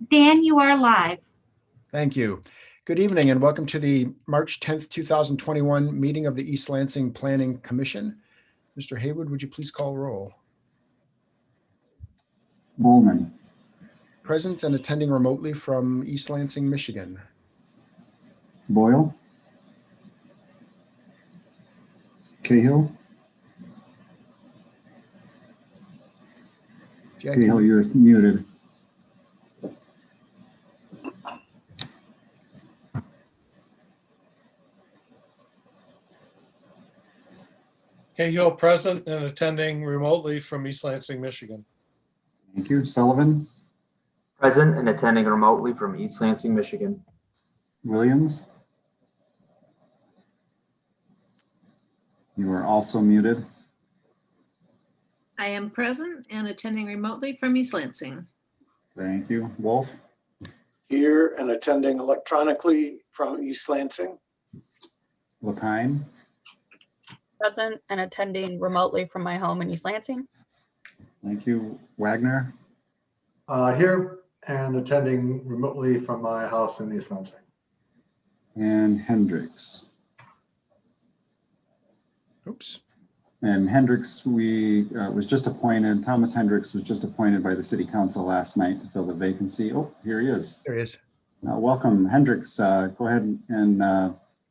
Dan, you are live. Thank you. Good evening and welcome to the March 10th, 2021 meeting of the East Lansing Planning Commission. Mr. Haywood, would you please call roll? Bowman. Present and attending remotely from East Lansing, Michigan. Boyle. Cahill. Cahill, you're muted. Cahill present and attending remotely from East Lansing, Michigan. Thank you. Sullivan. Present and attending remotely from East Lansing, Michigan. Williams. You are also muted. I am present and attending remotely from East Lansing. Thank you. Wolf. Here and attending electronically from East Lansing. Lapine. Present and attending remotely from my home in East Lansing. Thank you. Wagner. Here and attending remotely from my house in East Lansing. And Hendricks. Oops. And Hendricks, was just appointed. Thomas Hendricks was just appointed by the City Council last night to fill the vacancy. Oh, here he is. There he is. Welcome, Hendricks. Go ahead and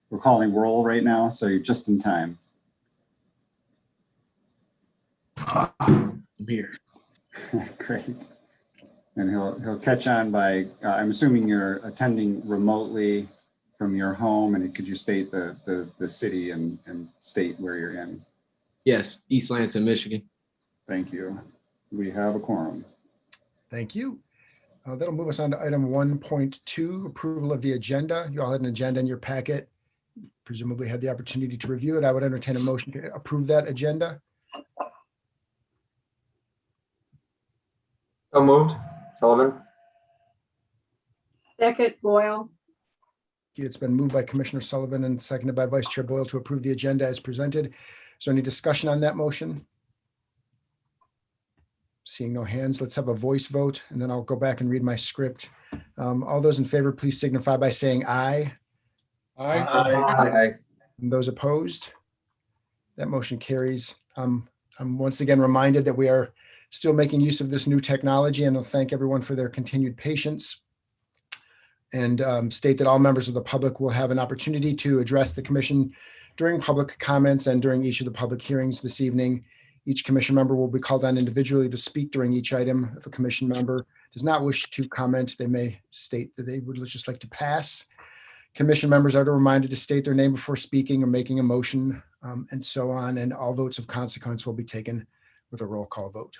we're calling roll right now, so you're just in time. I'm here. Great. And he'll catch on by, I'm assuming you're attending remotely from your home, and could you state the city and state where you're in? Yes, East Lansing, Michigan. Thank you. We have a quorum. Thank you. That'll move us on to item 1.2, approval of the agenda. You all had an agenda in your packet. Presumably had the opportunity to review it. I would entertain a motion to approve that agenda. So moved. Sullivan. Second, Boyle. It's been moved by Commissioner Sullivan and seconded by Vice Chair Boyle to approve the agenda as presented. Is there any discussion on that motion? Seeing no hands, let's have a voice vote, and then I'll go back and read my script. All those in favor, please signify by saying aye. Aye. Aye. And those opposed? That motion carries. I'm once again reminded that we are still making use of this new technology, and I'll thank everyone for their continued patience. And state that all members of the public will have an opportunity to address the commission during public comments and during each of the public hearings this evening. Each commission member will be called on individually to speak during each item. If a commission member does not wish to comment, they may state that they would just like to pass. Commission members are reminded to state their name before speaking or making a motion, and so on, and all votes of consequence will be taken with a roll call vote.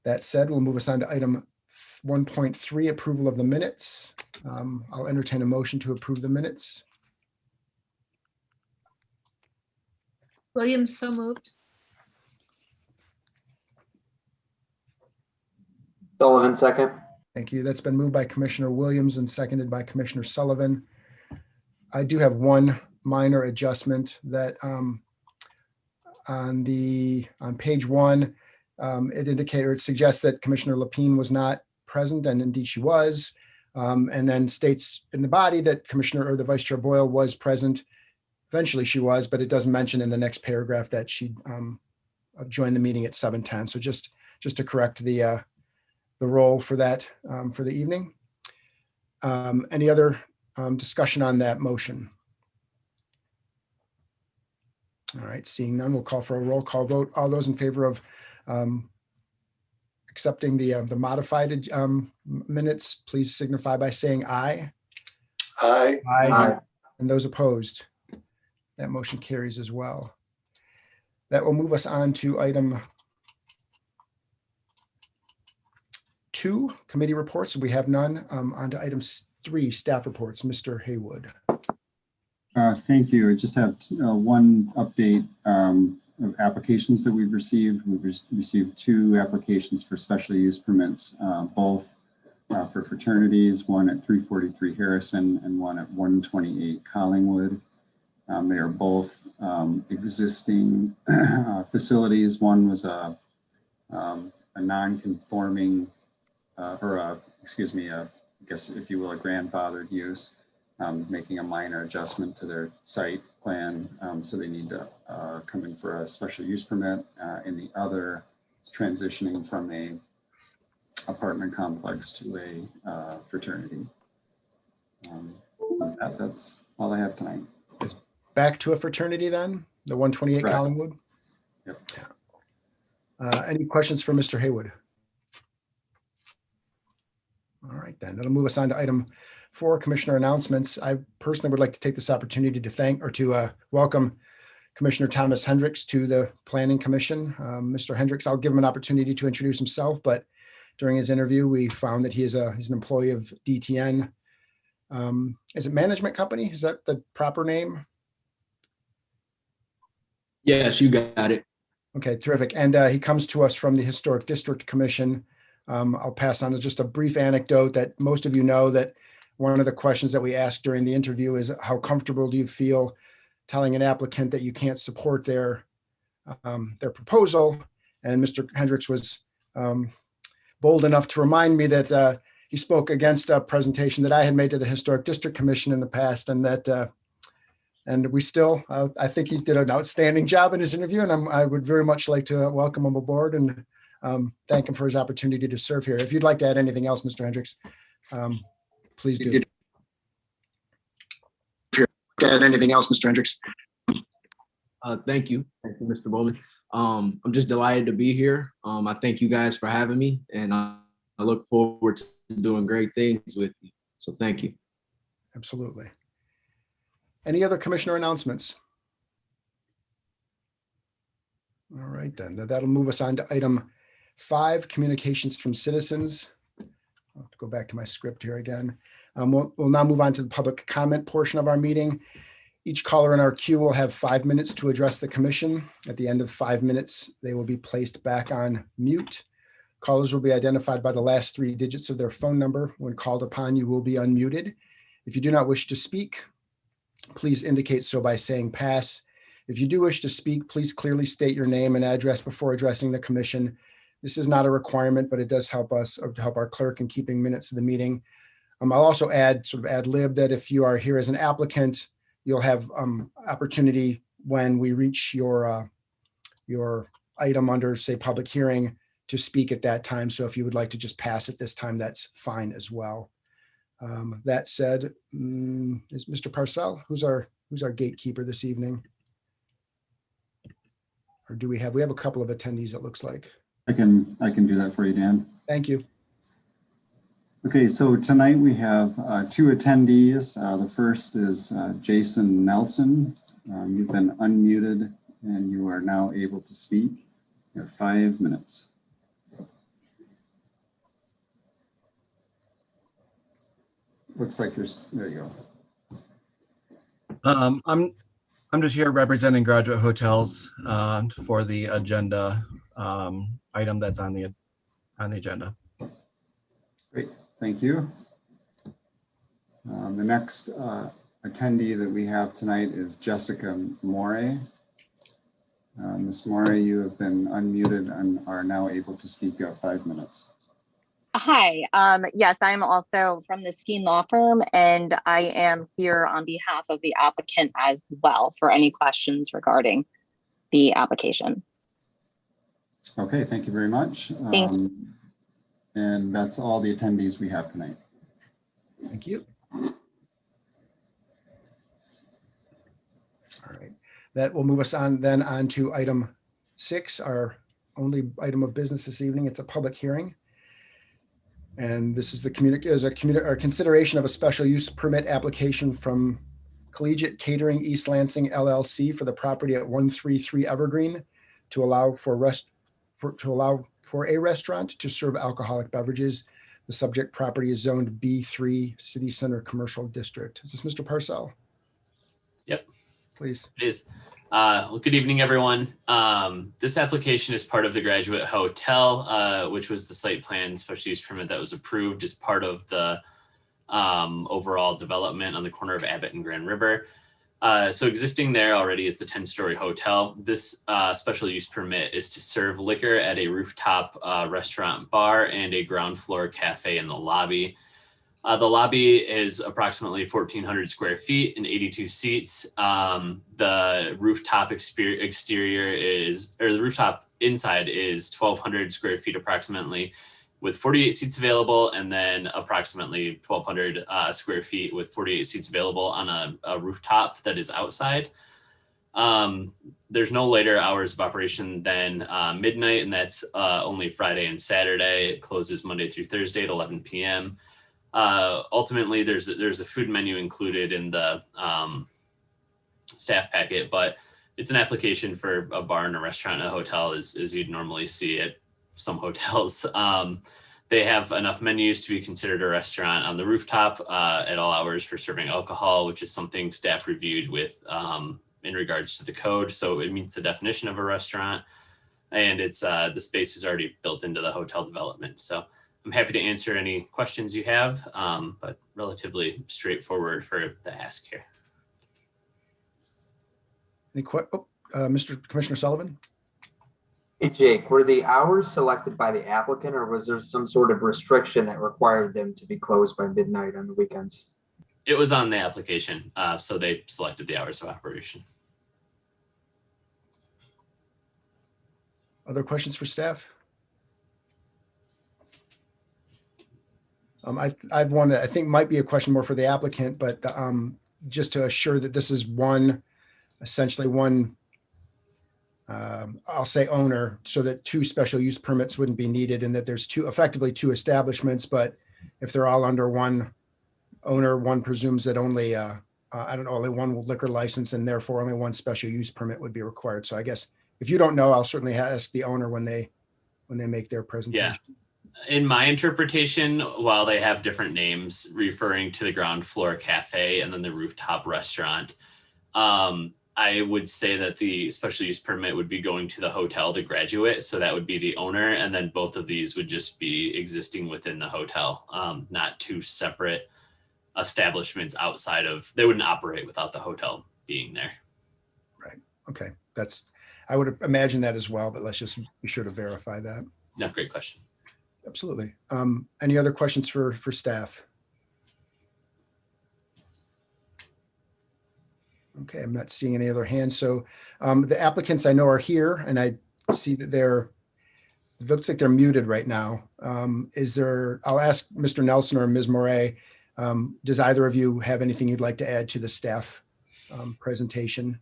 That said, we'll move us on to item 1.3, approval of the minutes. I'll entertain a motion to approve the minutes. Williams, so moved. Sullivan, second. Thank you. That's been moved by Commissioner Williams and seconded by Commissioner Sullivan. I do have one minor adjustment that on page 1, it indicates or it suggests that Commissioner Lapine was not present, and indeed she was, and then states in the body that Commissioner or the Vice Chair Boyle was present. Eventually she was, but it doesn't mention in the next paragraph that she joined the meeting at 7:10. So just to correct the roll for that for the evening. Any other discussion on that motion? All right, seeing none, we'll call for a roll call vote. All those in favor of accepting the modified minutes, please signify by saying aye. Aye. Aye. And those opposed? That motion carries as well. That will move us on to item 2, committee reports. We have none. On to item 3, staff reports. Mr. Haywood. Thank you. I just have one update of applications that we've received. We've received 2 applications for special use permits, both for fraternities, one at 343 Harrison and one at 128 Collingwood. They are both existing facilities. One was a non-conforming excuse me, I guess if you will, a grandfathered use, making a minor adjustment to their site plan. So they need to come in for a special use permit. And the other is transitioning from a apartment complex to a fraternity. That's all I have tonight. Back to a fraternity then, the 128 Correct. Collingwood. Yep. Any questions for Mr. Haywood? All right, then that'll move us on to item 4, commissioner announcements. I personally would like to take this opportunity to thank or to welcome Commissioner Thomas Hendricks to the Planning Commission. Mr. Hendricks, I'll give him an opportunity to introduce himself, but during his interview, we found that he's an employee of DTN. Is it management company? Is that the proper name? Yes, you got it. Okay, terrific. And he comes to us from the Historic District Commission. I'll pass on just a brief anecdote that most of you know, that one of the questions that we asked during the interview is, how comfortable do you feel telling an applicant that you can't support their proposal? And Mr. Hendricks was bold enough to remind me that he spoke against a presentation that I had made to the Historic District Commission in the past, and that and we still, I think he did an outstanding job in his interview, and I would very much like to welcome him aboard and thank him for his opportunity to serve here. If you'd like to add anything else, Mr. Hendricks, please do. Add anything else, Mr. Hendricks? Thank you, Mr. Bowman. I'm just delighted to be here. I thank you guys for having me, and I look forward to doing great things with you. So thank you. Absolutely. Any other commissioner announcements? All right, then that'll move us on to item 5, communications from citizens. I'll have to go back to my script here again. We'll now move on to the public comment portion of our meeting. Each caller in our queue will have 5 minutes to address the commission. At the end of 5 minutes, they will be placed back on mute. Callers will be identified by the last 3 digits of their phone number. When called upon, you will be unmuted. If you do not wish to speak, please indicate so by saying pass. If you do wish to speak, please clearly state your name and address before addressing the commission. This is not a requirement, but it does help us, or to help our clerk in keeping minutes of the meeting. I'll also add, sort of ad lib, that if you are here as an applicant, you'll have opportunity when we reach your item under, say, public hearing, to speak at that time. So if you would like to just pass at this time, that's fine as well. That said, is Mr. Parcell, who's our gatekeeper this evening? Or do we have a couple of attendees, it looks like. I can do that for you, Dan. Thank you. Okay, so tonight we have 2 attendees. The first is Jason Nelson. You've been unmuted and you are now able to speak. You have 5 minutes. Looks like there you go. I'm just here representing Graduate Hotels for the agenda item that's on the agenda. Great, thank you. The next attendee that we have tonight is Jessica Moray. Ms. Moray, you have been unmuted and are now able to speak. You have 5 minutes. Hi, yes, I'm also from the Skeen Law Firm, and I am here on behalf of the applicant as well for any questions regarding the application. Okay, thank you very much. And that's all the attendees we have tonight. Thank you. All right, that will move us on then on to item 6, our only item of business this evening. It's a public hearing. And this is a consideration of a special use permit application from Collegiate Catering East Lansing LLC for the property at 133 Evergreen to allow for a restaurant to serve alcoholic beverages. The subject property is zoned B3 City Center Commercial District. Is this Mr. Parcell? Yep. Please. It is. Well, good evening, everyone. This application is part of the Graduate Hotel, which was the site plan special use permit that was approved as part of the overall development on the corner of Abbott and Grand River. So existing there already is the 10-story hotel. This special use permit is to serve liquor at a rooftop restaurant bar and a ground floor cafe in the lobby. The lobby is approximately 1,400 square feet and 82 seats. The rooftop exterior is, or the rooftop inside is 1,200 square feet approximately, with 48 seats available, and then approximately 1,200 square feet with 48 seats available on a rooftop that is outside. There's no later hours of operation than midnight, and that's only Friday and Saturday. It closes Monday through Thursday at 11 p.m. Ultimately, there's a food menu included in the staff packet, but it's an application for a bar and a restaurant and a hotel as you'd normally see at some hotels. They have enough menus to be considered a restaurant on the rooftop at all hours for serving alcohol, which is something staff reviewed with in regards to the code. So it meets the definition of a restaurant, and it's the space is already built into the hotel development. So I'm happy to answer any questions you have, but relatively straightforward for the ask here. Mr. Commissioner Sullivan? Hey, Jake, were the hours selected by the applicant, or was there some sort of restriction that required them to be closed by midnight on the weekends? It was on the application, so they selected the hours of operation. Other questions for staff? I have one that I think might be a question more for the applicant, but just to assure that this is essentially one, I'll say owner, so that two special use permits wouldn't be needed, and that there's effectively two establishments, but if they're all under one owner, one presumes that only, only one liquor license, and therefore only one special use permit would be required. So I guess if you don't know, I'll certainly ask the owner when they make their presentation. Yeah. In my interpretation, while they have different names referring to the ground floor cafe and then the rooftop restaurant, I would say that the special use permit would be going to the hotel to graduate. So that would be the owner. And then both of these would just be existing within the hotel, not two separate establishments outside of, they wouldn't operate without the hotel being there. Right. Okay. I would imagine that as well, but let's just be sure to verify that. No, great question. Absolutely. Any other questions for staff? Okay, I'm not seeing any other hands. So the applicants I know are here, and I see that it looks like they're muted right now. I'll ask Mr. Nelson or Ms. Moray, does either of you have anything you'd like to add to the staff presentation?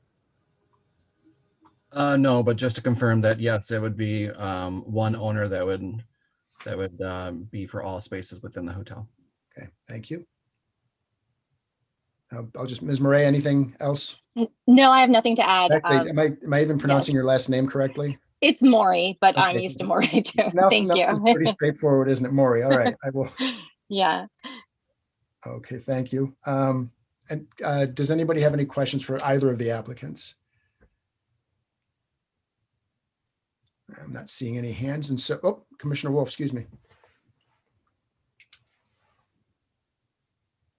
No, but just to confirm that, yes, it would be one owner that would be for all spaces within the hotel. Okay, thank you. Ms. Moray, anything else? No, I have nothing to add. Actually, am I even pronouncing your last name correctly? It's Moray, but Okay. I'm used to Moray too. Nelson, Thank you. Nelson's pretty straightforward, isn't it? Moray. All right, I will. Yeah. Okay, thank you. And does anybody have any questions for either of the applicants? I'm not seeing any hands, and so, Commissioner Wolf, excuse me.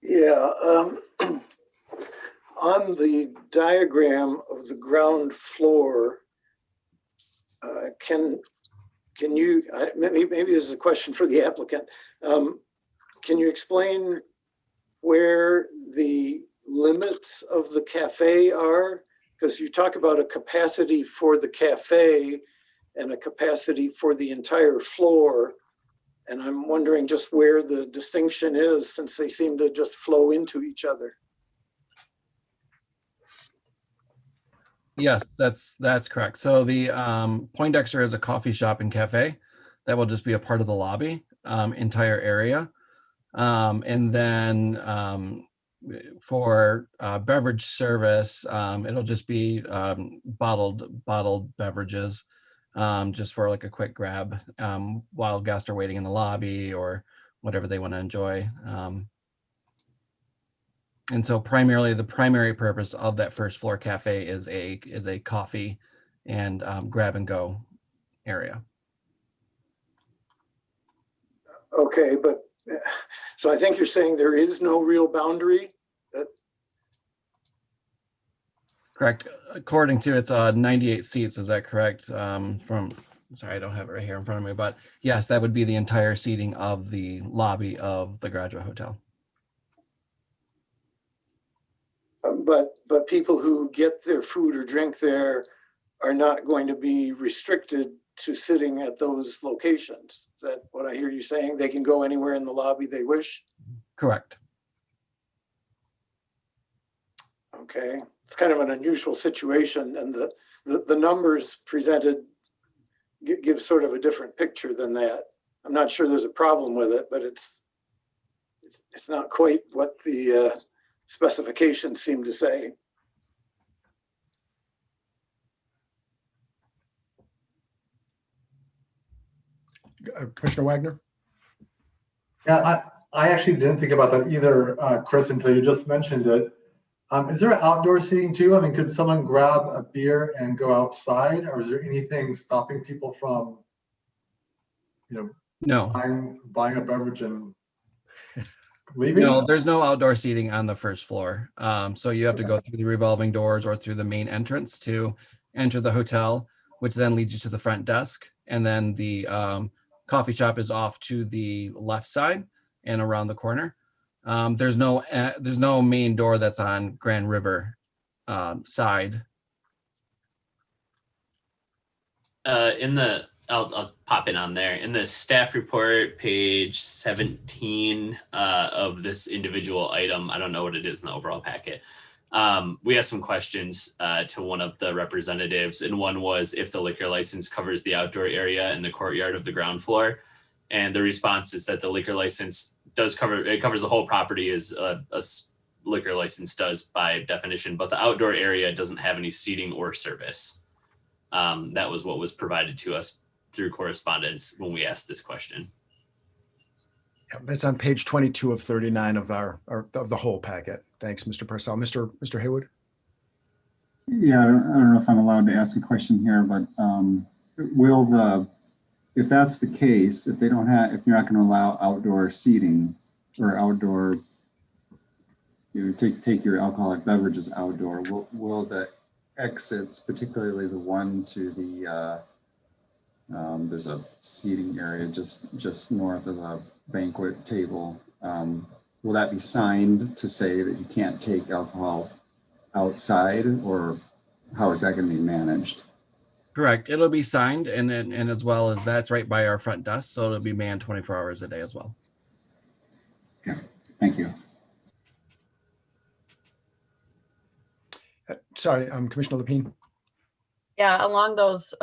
Yeah, on the diagram of the ground floor, can you, maybe this is a question for the applicant. Can you explain where the limits of the cafe are? Because you talk about a capacity for the cafe and a capacity for the entire floor. And I'm wondering just where the distinction is, since they seem to just flow into each other. Yes, that's correct. So the Poindexter is a coffee shop and cafe that will just be a part of the lobby entire area. And then for beverage service, it'll just be bottled beverages, just for like a quick grab while guests are waiting in the lobby or whatever they want to enjoy. And so primarily the primary purpose of that first floor cafe is a coffee and grab and go area. Okay, but so I think you're saying there is no real boundary. Correct. According to it's 98 seats. Is that correct? Sorry, I don't have it right here in front of me, but yes, that would be the entire seating of the lobby of the Graduate Hotel. But people who get their food or drink there are not going to be restricted to sitting at those locations. Is that what I hear you saying? They can go anywhere in the lobby they wish? Correct. Okay, it's kind of an unusual situation, and the numbers presented give sort of a different picture than that. I'm not sure there's a problem with it, but it's not quite what the specifications seem to say. Commissioner Wagner? Yeah, I actually didn't think about that either, Chris, until you just mentioned it. Is there outdoor seating too? I mean, could someone grab a beer and go outside, or is there anything stopping people from, No. buying a beverage and leaving? No, there's no outdoor seating on the first floor. So you have to go through the revolving doors or through the main entrance to enter the hotel, which then leads you to the front desk. And then the coffee shop is off to the left side and around the corner. There's no main door that's on Grand River side. I'll pop in on there. In the staff report, page 17 of this individual item, I don't know what it is in the overall packet. We asked some questions to one of the representatives, and one was if the liquor license covers the outdoor area and the courtyard of the ground floor. And the response is that the liquor license covers the whole property, as a liquor license does by definition, but the outdoor area doesn't have any seating or service. That was what was provided to us through correspondence when we asked this question. Yeah, that's on page 22 of 39 of of the whole packet. Thanks, Mr. Purcell. Mr. Haywood? Yeah, I don't know if I'm allowed to ask a question here, but if that's the case, if you're not going to allow outdoor seating or outdoor, take your alcoholic beverages outdoor, will the exits, particularly the one to the there's a seating area just north of the banquet table, will that be signed to say that you can't take alcohol outside, or how is that going to be managed? Correct. It'll be signed, and as well as that's right by our front desk, so it'll be manned 24 hours a day as well. Okay, thank you. Sorry, Commissioner Lapine. Yeah, along those,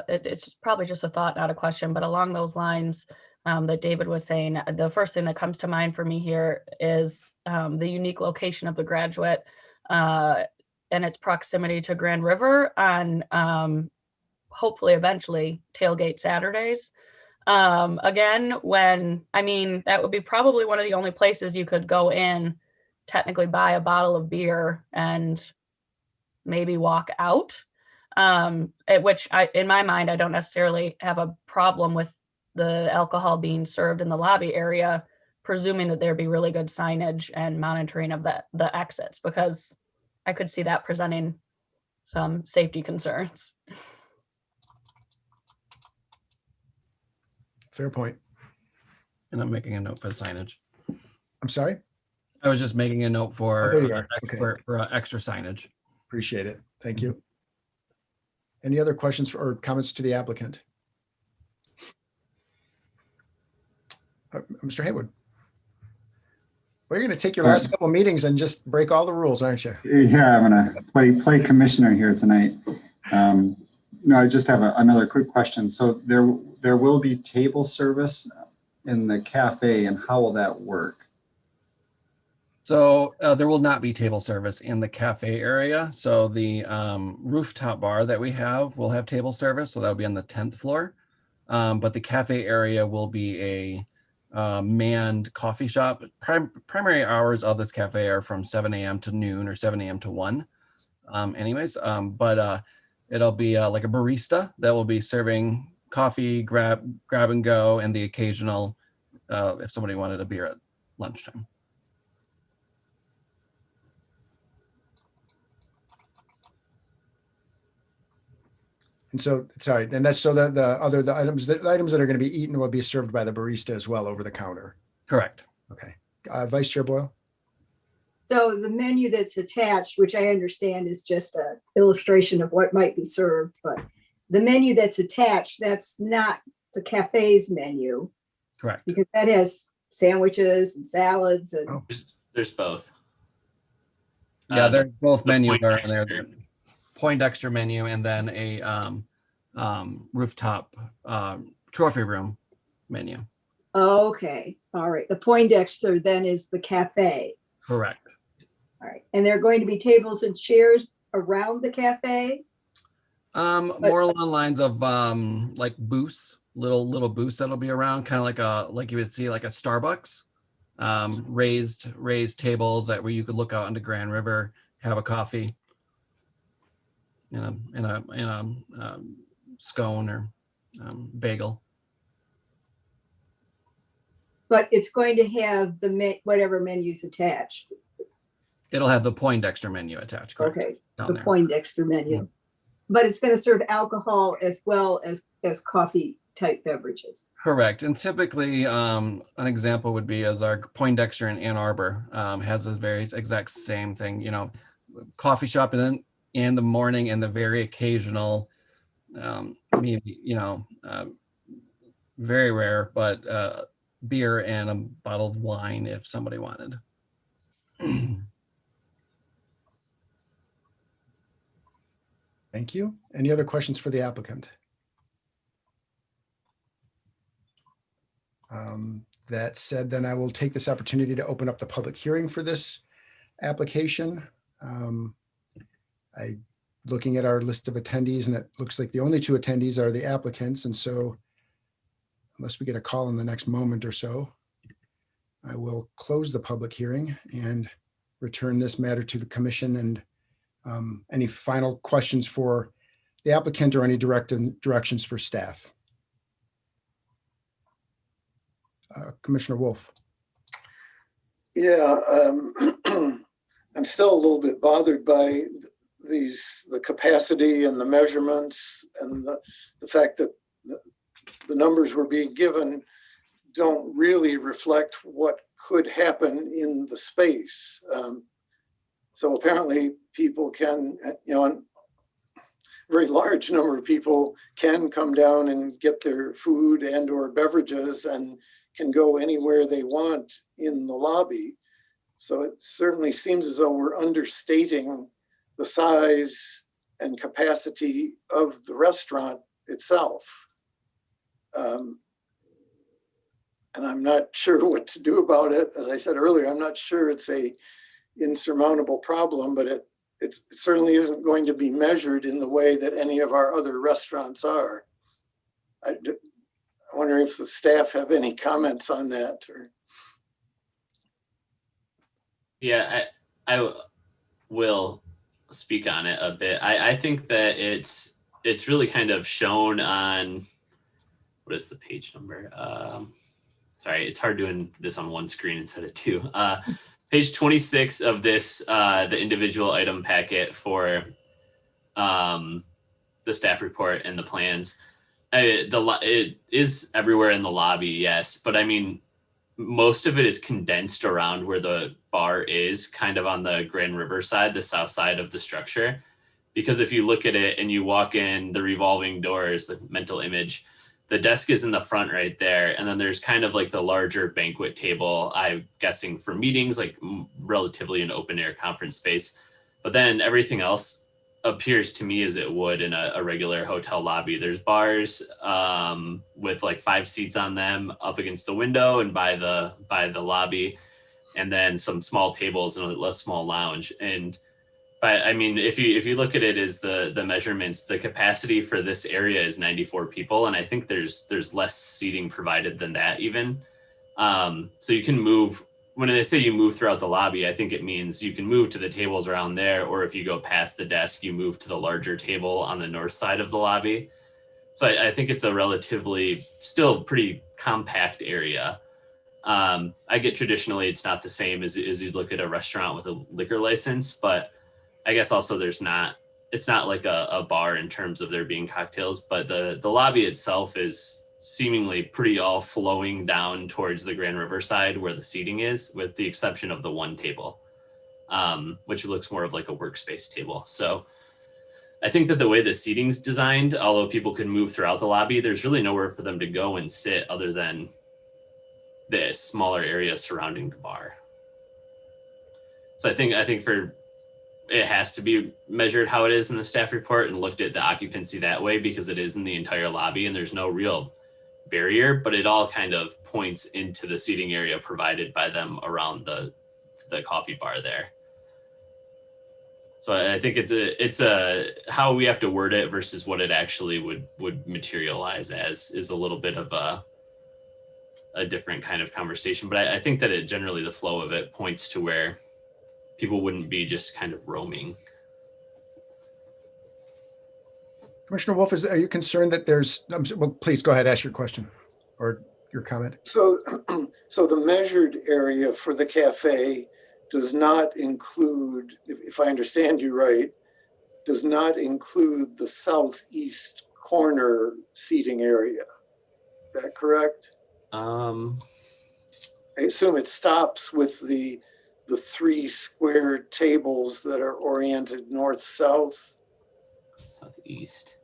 it's probably just a thought, not a question, but along those lines that David was saying, the first thing that comes to mind for me here is the unique location of the Graduate and its proximity to Grand River on hopefully eventually tailgate Saturdays. Again, that would be probably one of the only places you could go in, technically buy a bottle of beer and maybe walk out. Which in my mind, I don't necessarily have a problem with the alcohol being served in the lobby area, presuming that there'd be really good signage and monitoring of the exits, because I could see that presenting some safety concerns. Fair point. And I'm making a note for signage. I'm sorry? I was just making a note for, there you are. Okay. for extra signage. Appreciate it. Thank you. Any other questions or comments to the applicant? Mr. Haywood. Well, you're going to take your last couple of meetings and just break all the rules, aren't you? Yeah, I'm going to play commissioner here tonight. No, I just have another quick question. So there will be table service in the cafe, and how will that work? So there will not be table service in the cafe area. So the rooftop bar that we have will have table service. So that'll be on the 10th floor. But the cafe area will be a manned coffee shop. Primary hours of this cafe are from 7 a.m. to noon or 7 a.m. to 1. But it'll be like a barista that will be serving coffee, grab and go, and the occasional if somebody wanted a beer at lunchtime. And so, sorry, and that's so the items that are going to be eaten will be served by the barista as well over the counter. Correct. Okay. Vice Chair Boyle? So the menu that's attached, which I understand is just an illustration of what might be served, but the menu that's attached, that's not the cafe's menu. Correct. Because that has sandwiches and salads and. Oh. There's both. Yeah, they're both menus are in Poindexter. there. Poindexter menu and then a rooftop trophy room menu. Okay, all right. The Poindexter then is the cafe. Correct. All right, and there are going to be tables and chairs around the cafe? More along lines of like booths, little booths that'll be around, kind of like you would see like a Starbucks. Raised tables that where you could look out onto Grand River, have a coffee, in a scone or bagel. But it's going to have whatever menu's attached. It'll have the Poindexter menu attached. Correct? Okay, Down the there. Poindexter menu. But it's going to serve alcohol as well as coffee type beverages. Correct. And typically, an example would be as our Poindexter in Ann Arbor has this very exact same thing. Coffee shop in the morning and the very occasional, maybe very rare, but beer and a bottle of wine if somebody wanted. Thank you. Any other questions for the applicant? That said, then I will take this opportunity to open up the public hearing for this application. Looking at our list of attendees, and it looks like the only two attendees are the applicants. And so unless we get a call in the next moment or so, I will close the public hearing and return this matter to the commission. And any final questions for the applicant or any directions for staff? Commissioner Wolf. Yeah, I'm still a little bit bothered by the capacity and the measurements and the fact that the numbers we're being given don't really reflect what could happen in the space. So apparently people can, a very large number of people can come down and get their food and or beverages and can go anywhere they want in the lobby. So it certainly seems as though we're understating the size and capacity of the restaurant itself. And I'm not sure what to do about it. As I said earlier, I'm not sure it's a insurmountable problem, but it certainly isn't going to be measured in the way that any of our other restaurants are. I wonder if the staff have any comments on that. Or... Yeah, I will speak on it a bit. I think that it's really kind of shown on, what is the page number? Sorry, it's hard doing this on one screen instead of two. Page 26 of this, the individual item packet for the staff report and the plans. It is everywhere in the lobby, yes, but I mean, most of it is condensed around where the bar is, kind of on the Grand River side, the south side of the structure. Because if you look at it and you walk in the revolving doors, the mental image, the desk is in the front right there. And then there's kind of like the larger banquet table, I'm guessing for meetings, like relatively an open air conference space. But then everything else appears to me as it would in a regular hotel lobby. There's bars with like 5 seats on them up against the window and by the lobby, and then some small tables and a small lounge. And I mean, if you look at it as the measurements, the capacity for this area is 94 people, and I think there's less seating provided than that even. So you can move. When they say you move throughout the lobby, I think it means you can move to the tables around there, or if you go past the desk, you move to the larger table on the north side of the lobby. So I think it's a relatively still pretty compact area. I get traditionally it's not the same as you'd look at a restaurant with a liquor license, but I guess also there's not it's not like a bar in terms of there being cocktails, but the lobby itself is seemingly pretty all flowing down towards the Grand River side where the seating is, with the exception of the one table, which looks more of like a workspace table. So I think that the way the seating's designed, although people can move throughout the lobby, there's really nowhere for them to go and sit other than the smaller area surrounding the bar. So I think for it has to be measured how it is in the staff report and looked at the occupancy that way, because it is in the entire lobby and there's no real barrier, but it all kind of points into the seating area provided by them around the coffee bar there. So I think it's a how we have to word it versus what it actually would materialize as is a little bit of a different kind of conversation. But I think that it generally, the flow of it points to where people wouldn't be just kind of roaming. Commissioner Wolf, are you concerned that there's, well, please go ahead, ask your question or your comment. So, so the measured area for the cafe does not include, if I understand you right, does not include the southeast corner seating area. Is that correct? I assume it stops with the 3 square tables that are oriented north-south. Southeast.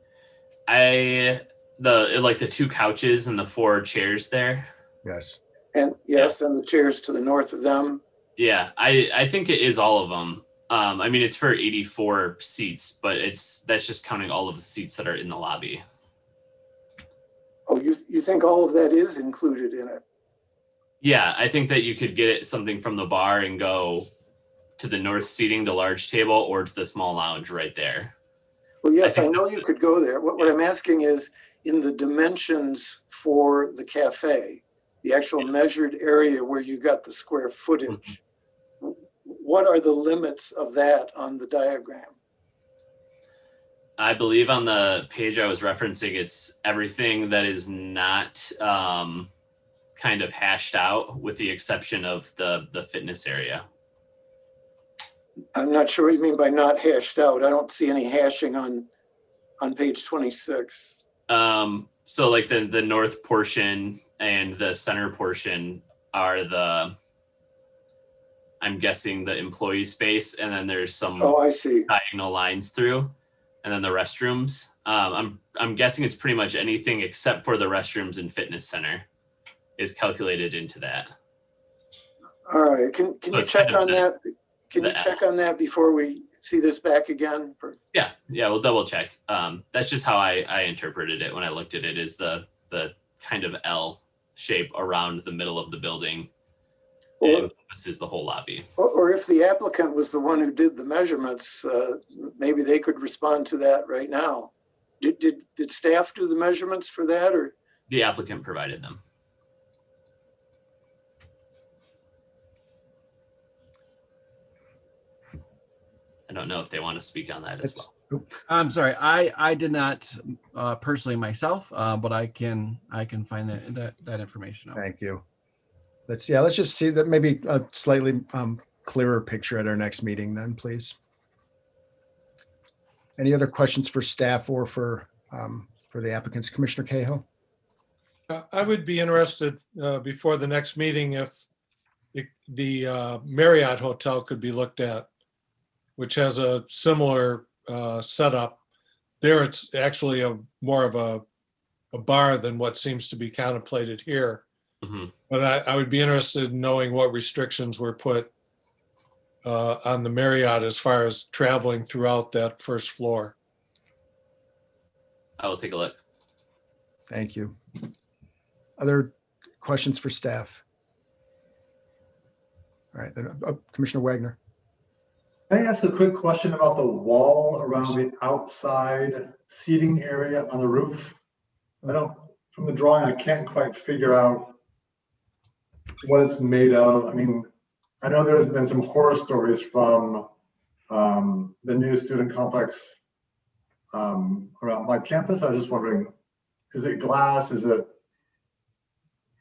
Like the 2 couches and the 4 chairs there. Yes. And yes, and the chairs to the north of them. Yeah, I think it is all of them. I mean, it's for 84 seats, but that's just counting all of the seats that are in the lobby. Oh, you think all of that is included in it? Yeah, I think that you could get something from the bar and go to the north seating, the large table, or to the small lounge right there. Well, yes, I know you could go there. What I'm asking is, in the dimensions for the cafe, the actual measured area where you got the square footage, what are the limits of that on the diagram? I believe on the page I was referencing, it's everything that is not kind of hashed out, with the exception of the fitness area. I'm not sure what you mean by not hashed out. I don't see any hashing on page 26. So like the north portion and the center portion are I'm guessing the employee space, and then there's some I see diagonal lines through, and then the restrooms. I'm guessing it's pretty much anything except for the restrooms and fitness center is calculated into that. All right, can you check on that? Can you check on that before we see this back again? Yeah, we'll double check. That's just how I interpreted it when I looked at it, is the kind of L shape around the middle of the building. This is the whole lobby. Or if the applicant was the one who did the measurements, maybe they could respond to that right now. Did staff do the measurements for that, or? The applicant provided them. I don't know if they want to speak on that as well. I'm sorry, I did not personally myself, but I can find that information out. Thank you. Let's just see that, maybe a slightly clearer picture at our next meeting then, please. Any other questions for staff or for the applicants? Commissioner Cahill? I would be interested before the next meeting if the Marriott Hotel could be looked at, which has a similar setup. There it's actually more of a bar than what seems to be contemplated here. Mm-hmm. But I would be interested in knowing what restrictions were put on the Marriott as far as traveling throughout that first floor. I will take a look. Thank you. Other questions for staff? All right, then, Commissioner Wagner. Can I ask a quick question about the wall around the outside seating area on the roof? From the drawing, I can't quite figure out what it's made of. I mean, I know there's been some horror stories from the new student complex around my campus. I was just wondering, is it glass? Is it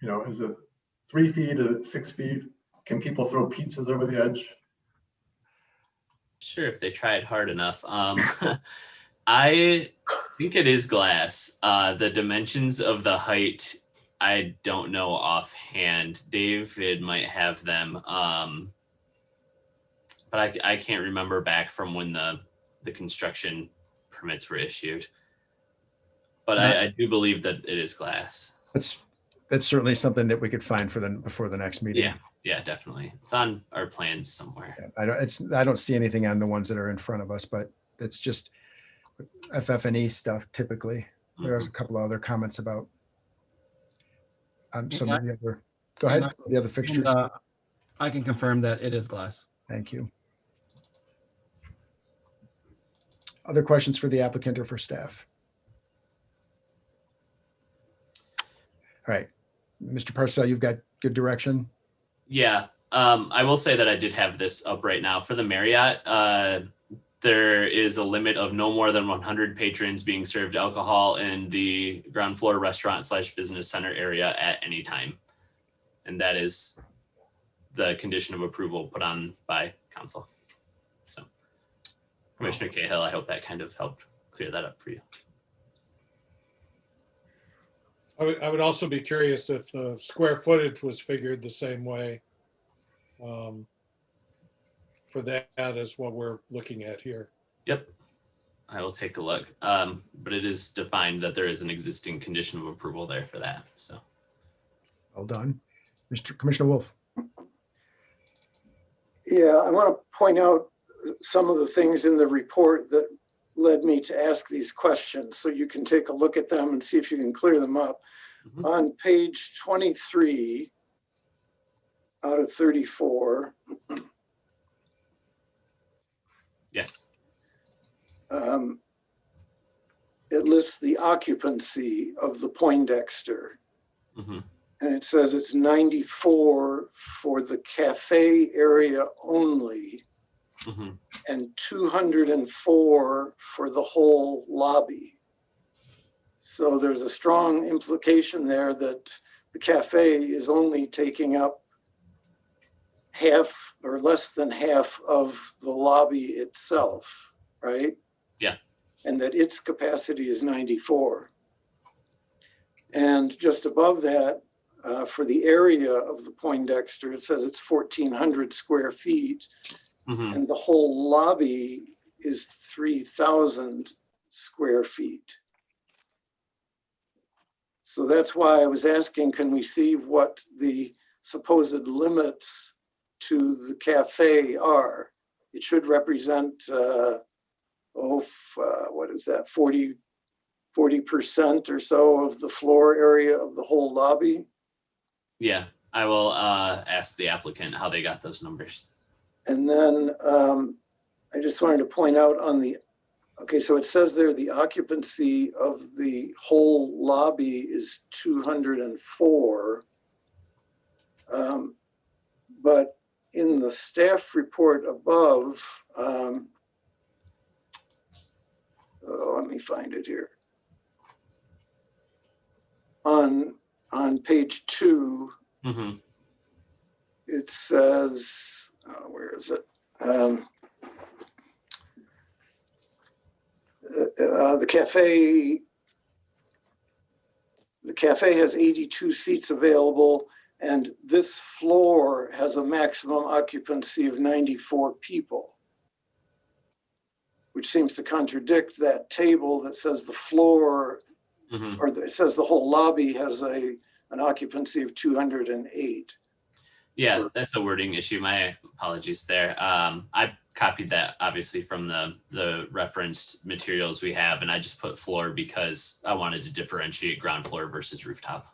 3 feet? Is it 6 feet? Can people throw pizzas over the edge? Sure, if they tried hard enough. I think it is glass. The dimensions of the height, I don't know offhand. David might have them. But I can't remember back from when the construction permits were issued. But I do believe that it is glass. That's certainly something that we could find before the next meeting. Yeah, definitely. It's on our plans somewhere. I don't see anything on the ones that are in front of us, but it's just FF&E stuff typically. There's a couple of other comments about some of the other. Go ahead. The other fixtures. I can confirm that it is glass. Thank you. Other questions for the applicant or for staff? All right, Mr. Parcell, you've got good direction. Yeah, I will say that I did have this up right now for the Marriott. There is a limit of no more than 100 patrons being served alcohol in the ground floor restaurant / business center area at any time. And that is the condition of approval put on by council. So Commissioner Cahill, I hope that kind of helped clear that up for you. I would also be curious if the square footage was figured the same way for that as what we're looking at here. Yep, I will take a look. But it is defined that there is an existing condition of approval there for that. So, well done, Commissioner Wolf. Yeah, I want to point out some of the things in the report that led me to ask these questions, so you can take a look at them and see if you can clear them up. Mm-hmm. On page 23 out of 34. Yes. It lists the occupancy of the Poindexter. Mm-hmm. And it says it's 94 for the cafe area only. Mm-hmm. And 204 for the whole lobby. So there's a strong implication there that the cafe is only taking up half or less than half of the lobby itself, right? Yeah. And that its capacity is 94. And just above that, for the area of the Poindexter, it says it's 1,400 square feet. Mm-hmm. And the whole lobby is 3,000 square feet. So that's why I was asking, can we see what the supposed limits to the cafe are? It should represent, what is that, 40% or so of the floor area of the whole lobby? Yeah, I will ask the applicant how they got those numbers. And then I just wanted to point out on the, okay, so it says there the occupancy of the whole lobby is 204. But in the staff report above, let me find it here. On page 2, mm-hmm. It says, where is it? The cafe has 82 seats available, and this floor has a maximum occupancy of 94 people, which seems to contradict that table that says the floor, mm-hmm. or it says the whole lobby has an occupancy of 208. Yeah, that's a wording issue. My apologies there. I copied that obviously from the referenced materials we have, and I just put floor because I wanted to differentiate ground floor versus rooftop.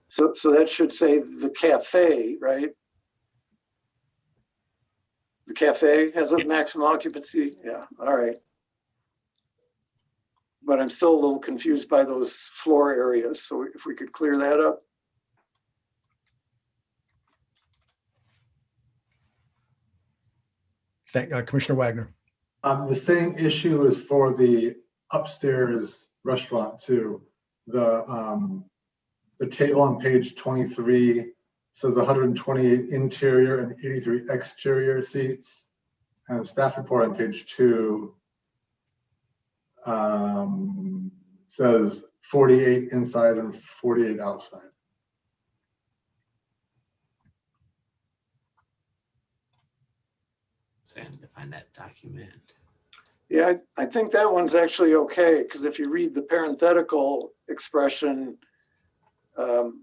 So that should say the cafe, right? The cafe has a maximum occupancy. Yeah, all right. But I'm still a little confused by those floor areas. So if we could clear that up. Commissioner Wagner. The same issue is for the upstairs restaurant too. The table on page 23 says 128 interior and 83 exterior seats. And staff report on page 2 says 48 inside and 48 outside. So I have to find that document. Yeah, I think that one's actually okay, because if you read the parenthetical expression on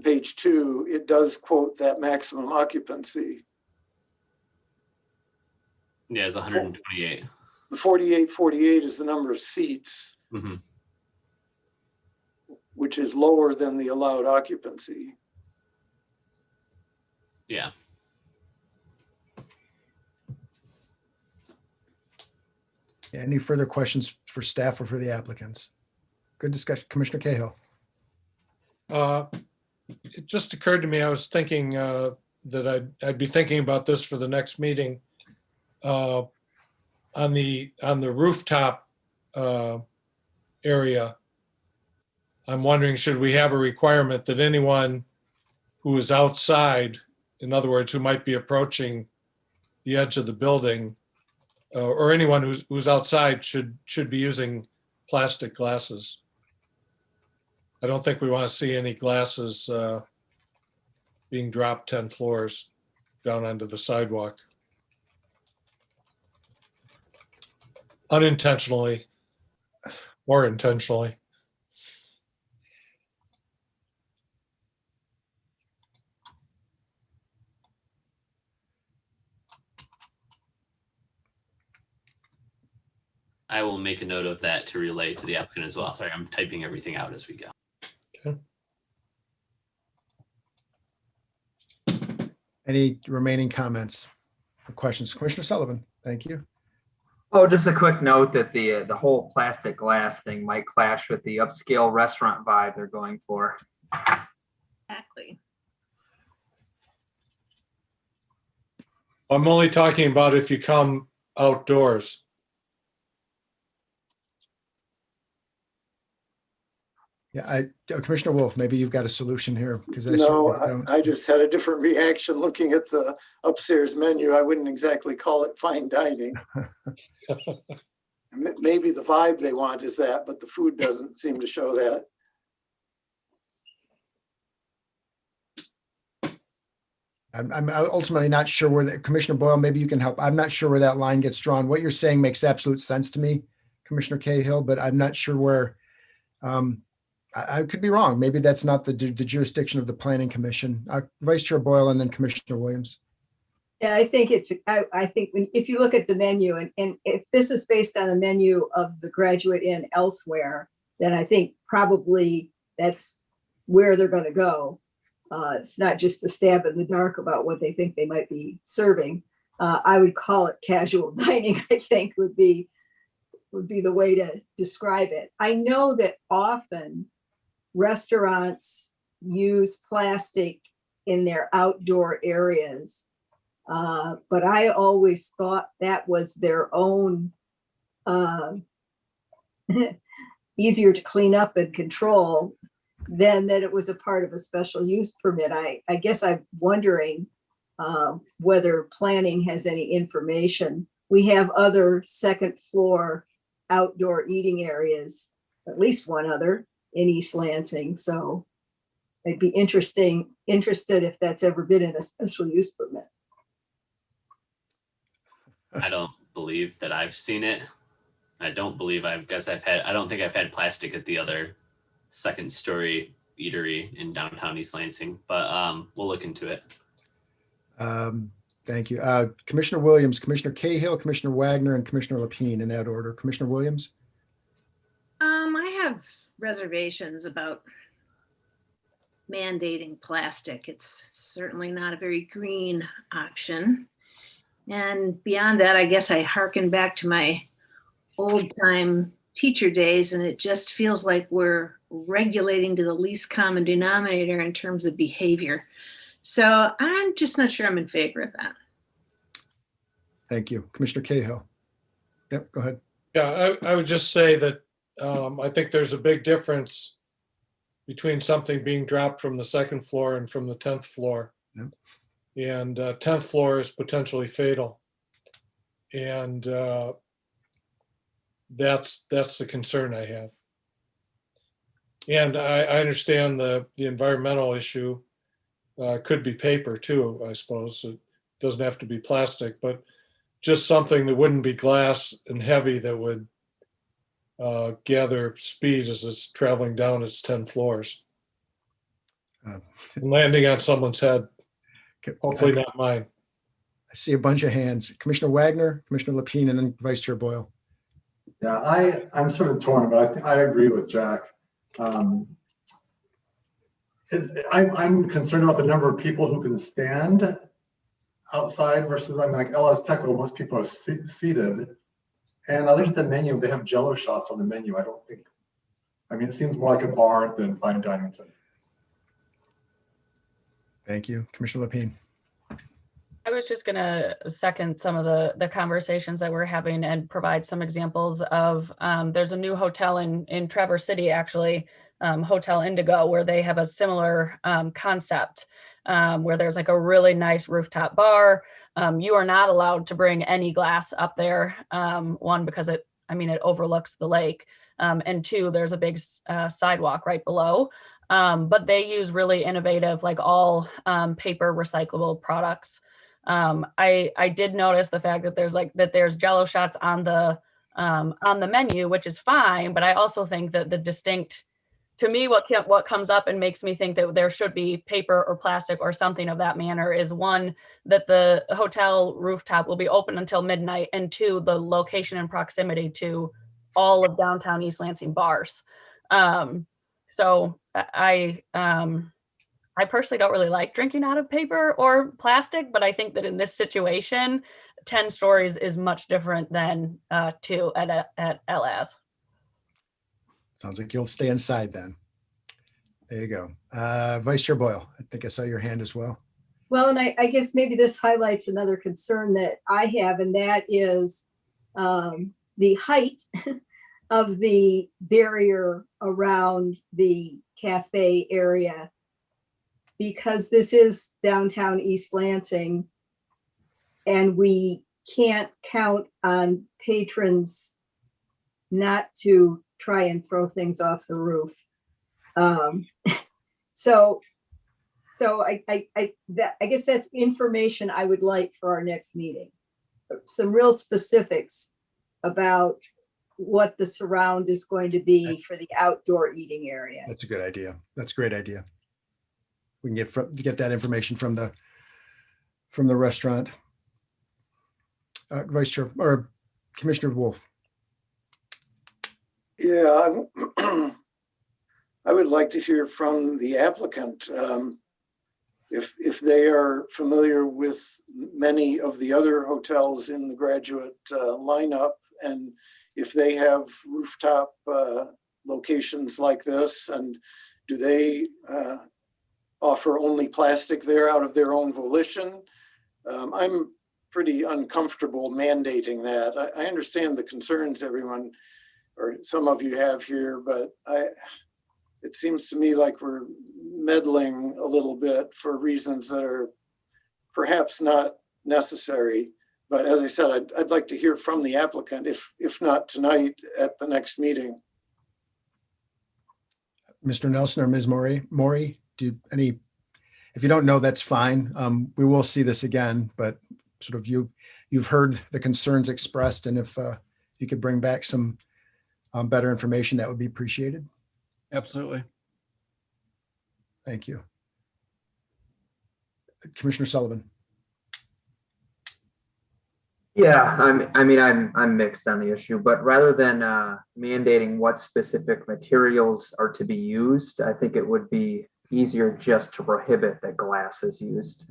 page 2, it does quote that maximum occupancy. Yeah, it's 128. The 48 is the number of seats, Mm-hmm. which is lower than the allowed occupancy. Yeah. Any further questions for staff or for the applicants? Good discussion. Commissioner Cahill. It just occurred to me, I was thinking that I'd be thinking about this for the next meeting. On the rooftop area, I'm wondering, should we have a requirement that anyone who is outside, in other words, who might be approaching the edge of the building, or anyone who's outside should be using plastic glasses? I don't think we want to see any glasses being dropped 10 floors down onto the sidewalk. Unintentionally or intentionally. I will make a note of that to relay to the applicant as well. Sorry, I'm typing everything out as we go. Okay. Any remaining comments or questions? Commissioner Sullivan, thank you. Oh, just a quick note that the whole plastic glass thing might clash with the upscale restaurant vibe they're going for. Exactly. I'm only talking about if you come outdoors. Yeah, Commissioner Wolf, maybe you've got a solution here because No, I just had a different reaction looking at the upstairs menu. I wouldn't exactly call it fine dining. Maybe the vibe they want is that, but the food doesn't seem to show that. I'm ultimately not sure where that, Commissioner Boyle, maybe you can help. I'm not sure where that line gets drawn. What you're saying makes absolute sense to me, Commissioner Cahill, but I'm not sure where, I could be wrong. Maybe that's not the jurisdiction of the Planning Commission. Vice Chair Boyle and then Commissioner Williams. Yeah, I think I think if you look at the menu and if this is based on a menu of the Graduate Inn elsewhere, then I think probably that's where they're going to go. It's not just a stab in the dark about what they think they might be serving. I would call it casual dining, I think would be the way to describe it. I know that often restaurants use plastic in their outdoor areas, but I always thought that was their own easier to clean up and control than that it was a part of a special use permit. I guess I'm wondering whether planning has any information. We have other second floor outdoor eating areas, at least one other in East Lansing. So I'd be interested if that's ever been in a special use permit. I don't believe that I've seen it. I don't believe I don't think I've had plastic at the other second story eatery in downtown East Lansing, but we'll look into it. Thank you. Commissioner Williams, Commissioner Cahill, Commissioner Wagner, and Commissioner Lapine in that order. Commissioner Williams? I have reservations about mandating plastic. It's certainly not a very green option. And beyond that, I guess I hearken back to my old time teacher days, and it just feels like we're regulating to the least common denominator in terms of behavior. So I'm just not sure I'm in favor of that. Thank you. Commissioner Cahill. Yep, go ahead. Yeah, I would just say that I think there's a big difference between something being dropped from the second floor and from the 10th floor. Yep. and 10th floor is potentially fatal. And that's the concern I have. And I understand the environmental issue could be paper too, I suppose. It doesn't have to be plastic, but just something that wouldn't be glass and heavy that would gather speed as it's traveling down its 10 floors. Landing on someone's head, hopefully not mine. I see a bunch of hands. Commissioner Wagner, Commissioner Lapine, and then Vice Chair Boyle. Yeah, I'm sort of torn, but I agree with Jack. I'm concerned about the number of people who can stand outside versus, I mean, like LS Tech, most people are seated. And I looked at the menu, they have Jello shots on the menu. I mean, it seems more like a bar than fine dining. Thank you. Commissioner Lapine. I was just going to second some of the conversations that we're having and provide some examples of, there's a new hotel in Traverse City, actually, Hotel Indigo, where they have a similar concept, where there's like a really nice rooftop bar. You are not allowed to bring any glass up there. One, because it overlooks the lake. And two, there's a big sidewalk right below. But they use really innovative, like all paper recyclable products. I did notice the fact that there's Jello shots on the menu, which is fine. But I also think that to me, what comes up and makes me think that there should be paper or plastic or something of that manner is, one, that the hotel rooftop will be open until midnight, and two, the location and proximity to all of downtown East Lansing bars. So I personally don't really like drinking out of paper or plastic, but I think that in this situation, 10 stories is much different than 2 at LAS. Sounds like you'll stay inside then. There you go. Vice Chair Boyle, I think I saw your hand as well. Well, and I guess maybe this highlights another concern that I have, and that is the height of the barrier around the cafe area, because this is downtown East Lansing and we can't count on patrons not to try and throw things off the roof. So I guess that's information I would like for our next meeting. Some real specifics about what the surround is going to be for the outdoor eating area. That's a good idea. That's a great idea. We can get that information from the restaurant. Vice Chair or Commissioner Wolf. Yeah, I would like to hear from the applicant if they are familiar with many of the other hotels in the graduate lineup, and if they have rooftop locations like this, and do they offer only plastic there out of their own volition? I'm pretty uncomfortable mandating that. I understand the concerns everyone or some of you have here, but it seems to me like we're meddling a little bit for reasons that are perhaps not necessary. But as I said, I'd like to hear from the applicant, if not tonight, at the next meeting. Mr. Nelson or Ms. Moray, if you don't know, that's fine. We will see this again, but sort of you've heard the concerns expressed, and if you could bring back some better information, that would be appreciated. Absolutely. Thank you. Commissioner Sullivan. Yeah, I'm mixed on the issue, but rather than mandating what specific materials are to be used, I think it would be easier just to prohibit that glass is used.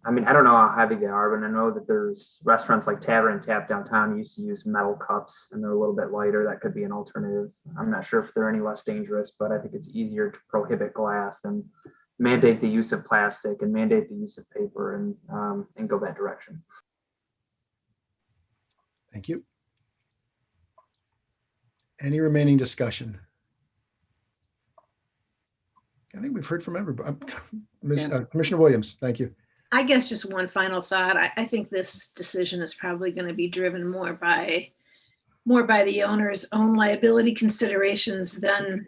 I don't know how heavy they are, but I know that there's restaurants like Tavern Tap downtown used to use metal cups, and they're a little bit lighter. That could be an alternative. I'm not sure if they're any less dangerous, but I think it's easier to prohibit glass than mandate the use of plastic and mandate the use of paper and go that direction. Thank you. Any remaining discussion? I think we've heard from everybody. Commissioner Williams, thank you. I guess just one final thought. I think this decision is probably going to be driven more by the owner's own liability considerations than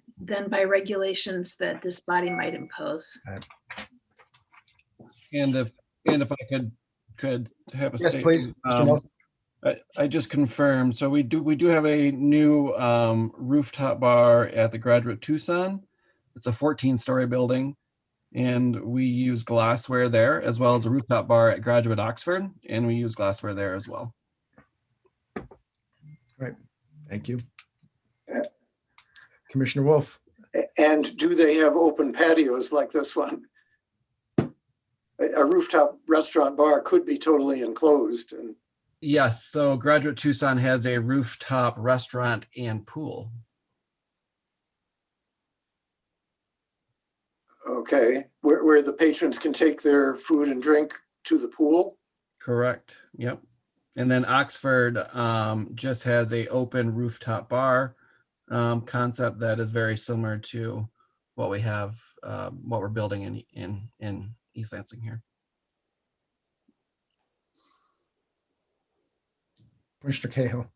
by regulations that this body might impose. And if I could have a Yes, statement. please, Mr. Nelson. I just confirmed. So we do have a new rooftop bar at the Graduate Tucson. It's a 14-story building, and we use glassware there, as well as a rooftop bar at Graduate Oxford, and we use glassware there as well. Right. Thank you. Commissioner Wolf. And do they have open patios like this one? A rooftop restaurant bar could be totally enclosed. And Yes. So Graduate Tucson has a rooftop restaurant and pool. okay, where the patrons can take their food and drink to the pool? Correct. Yep. And then Oxford just has a open rooftop bar concept that is very similar to what we have, what we're building in East Lansing here. Commissioner Cahill.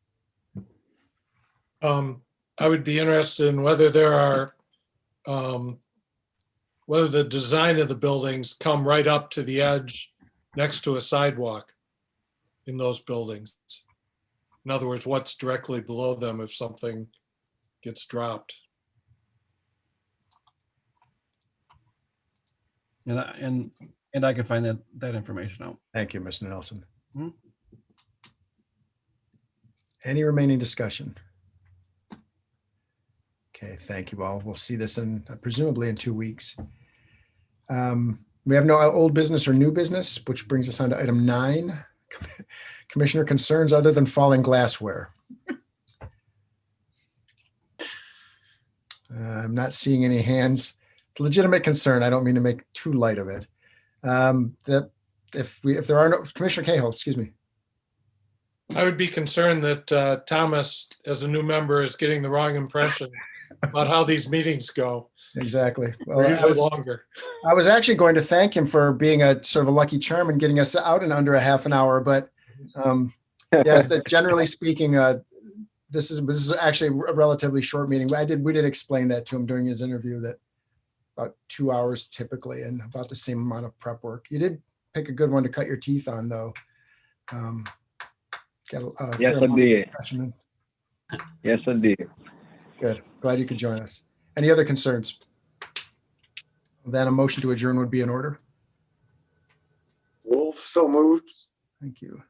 I would be interested in whether there are, whether the design of the buildings come right up to the edge next to a sidewalk in those buildings. In other words, what's directly below them if something gets dropped. And I can find that information out. Thank you, Mr. Nelson. Hmm. Any remaining discussion? Okay, thank you all. We'll see this in presumably in 2 weeks. We have no old business or new business, which brings us on to item 9. Commissioner concerns other than falling glassware. I'm not seeing any hands. Legitimate concern. I don't mean to make too light of it. That if there are no, Commissioner Cahill, excuse me. I would be concerned that Thomas, as a new member, is getting the wrong impression about how these meetings go. Exactly. They're Well, usually longer. I was actually going to thank him for being a sort of a lucky charm and getting us out in under a half an hour, but yes, that generally speaking, this is actually a relatively short meeting. We did explain that to him during his interview, that about 2 hours typically and about the same amount of prep work. You did pick a good one to cut your teeth on, though. Yes, indeed. Yes, indeed. Good. Glad you could join us. Any other concerns? Then a motion to adjourn would be in order. Wolf, so moved. Thank you.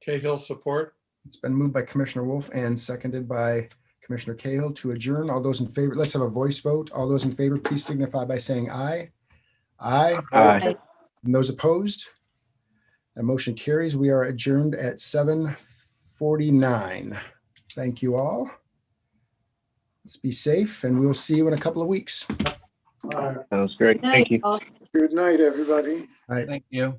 Cahill support. It's been moved by Commissioner Wolf and seconded by Commissioner Cahill to adjourn. All those in favor, let's have a voice vote. All those in favor, please signify by saying aye. Aye. Aye. And those opposed? That motion carries. We are adjourned at 7:49. Thank you all. Let's be safe, and we'll see you in a couple of weeks. That was great. Thank you. Good night, everybody. All right. Thank you.